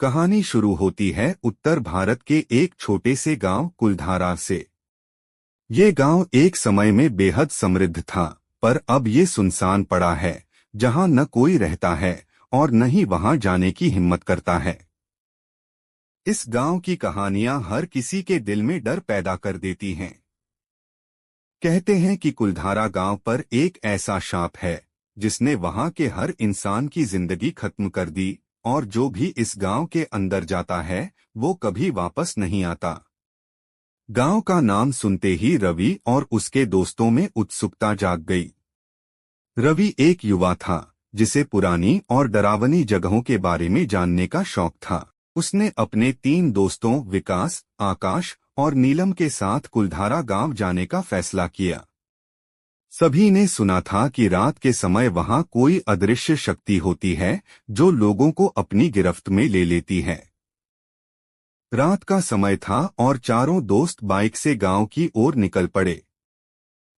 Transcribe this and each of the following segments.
कहानी शुरू होती है उत्तर भारत के एक छोटे से गांव कुलधारा से। ये गांव एक समय में बेहद समृद्ध था, पर अब ये सुनसान पड़ा है, जहां न कोई रहता है और न ही वहां जाने की हिम्मत करता है। इस गांव की कहानियां हर किसी के दिल में डर पैदा कर देती हैं। कहते हैं कि कुलधारा गांव पर एक ऐसा सांप है जिसने वहां के हर इंसान की जिंदगी खत्म कर दी, और जो भी इस गांव के अंदर जाता है वो कभी वापस नहीं आता। गांव का नाम सुनते ही रवि और उसके दोस्तों में उत्सुकता जाग गई। रवि एक युवा था जिसे पुरानी और डरावनी जगहों के बारे में जानने का शौक था। उसने अपने 3 दोस्तों विकास, आकाश और नीलम के साथ कुलधारा गांव जाने का फैसला किया। सभी ने सुना था कि रात के समय वहां कोई अदृश्य शक्ति होती है जो लोगों को अपनी गिरफ्त में ले लेती है। रात का समय था और चारों दोस्त बाइक से गांव की ओर निकल पड़े।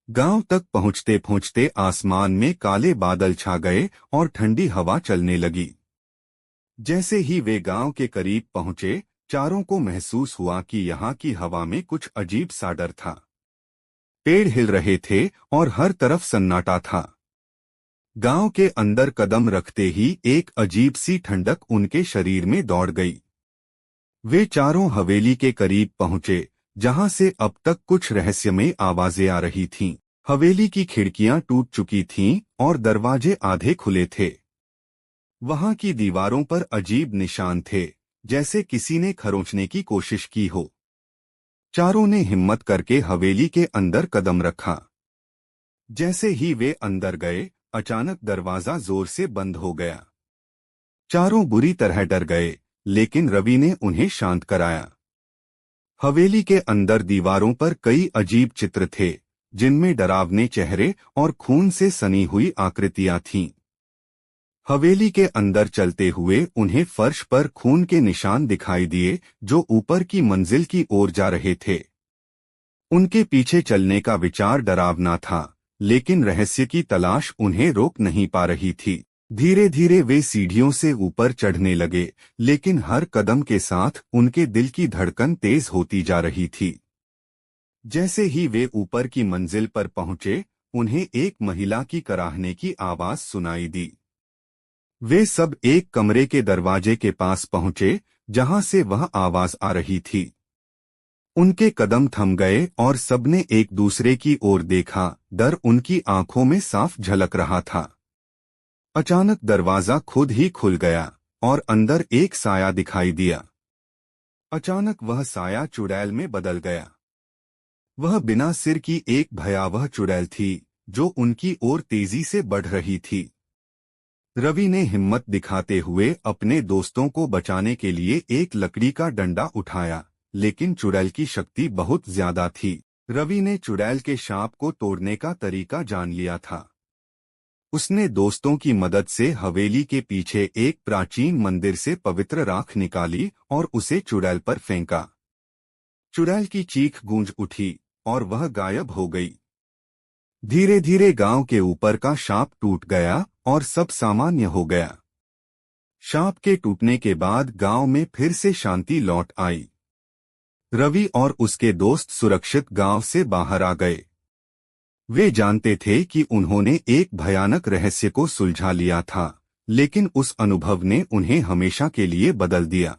गांव तक पहुंचते पहुंचते आसमान में काले बादल छा गए और ठंडी हवा चलने लगी। जैसे ही वे गांव के करीब पहुंचे, चारों को महसूस हुआ कि यहाँ की हवा में कुछ अजीब सा डर था। पेड़ हिल रहे थे और हर तरफ सन्नाटा था। गांव के अंदर कदम रखते ही एक अजीब सी ठंडक उनके शरीर में दौड़ गई। वे चारों हवेली के करीब पहुंचे, जहां से अब तक कुछ रहस्यमय आवाजें आ रही थीं। हवेली की खिड़कियां टूट चुकी थीं और दरवाजे आधे खुले थे। वहां की दीवारों पर अजीब निशान थे, जैसे किसी ने खरोंचने की कोशिश की हो। चारों ने हिम्मत करके हवेली के अंदर कदम रखा। जैसे ही वे अंदर गए, अचानक दरवाजा जोर से बंद हो गया। चारों बुरी तरह डर गए, लेकिन रवि ने उन्हें शांत कराया। हवेली के अंदर दीवारों पर कई अजीब चित्र थे, जिनमें डरावने चेहरे और खून से सनी हुई आकृतियां थीं। हवेली के अंदर चलते हुए उन्हें फर्श पर खून के निशान दिखाई दिए, जो ऊपर की मंजिल की ओर जा रहे थे। उनके पीछे चलने का विचार डरावना था, लेकिन रहस्य की तलाश उन्हें रोक नहीं पा रही थी। धीरे धीरे वे सीढ़ियों से ऊपर चढ़ने लगे, लेकिन हर कदम के साथ उनके दिल की धड़कन तेज होती जा रही थी। जैसे ही वे ऊपर की मंजिल पर पहुंचे, उन्हें एक महिला की कराहने की आवाज सुनाई दी। वे सब एक कमरे के दरवाजे के पास पहुंचे, जहां से वह आवाज आ रही थी। उनके कदम थम गए और सबने एक दूसरे की ओर देखा। डर उनकी आंखों में साफ झलक रहा था। अचानक दरवाजा खुद ही खुल गया और अंदर एक साया दिखाई दिया। अचानक वह साया चुड़ैल में बदल गया। वह बिना सिर की एक भयावह चुड़ैल थी, जो उनकी ओर तेजी से बढ़ रही थी। रवि ने हिम्मत दिखाते हुए अपने दोस्तों को बचाने के लिए एक लकड़ी का डंडा उठाया, लेकिन चुड़ैल की शक्ति बहुत ज्यादा थी। रवि ने चुड़ैल के सांप को तोड़ने का तरीका जान लिया था। उसने दोस्तों की मदद से हवेली के पीछे एक प्राचीन मंदिर से पवित्र राख निकाली और उसे चुड़ैल पर फेंका। चुड़ैल की चीख गूंज उठी और वह गायब हो गई। धीरे धीरे गांव के ऊपर का सांप टूट गया और सब सामान्य हो गया। सांप के टूटने के बाद गांव में फिर से शांति लौट आई। रवि और उसके दोस्त सुरक्षित गांव से बाहर आ गए। वे जानते थे कि उन्होंने एक भयानक रहस्य को सुलझा लिया था, लेकिन उस अनुभव ने उन्हें हमेशा के लिए बदल दिया।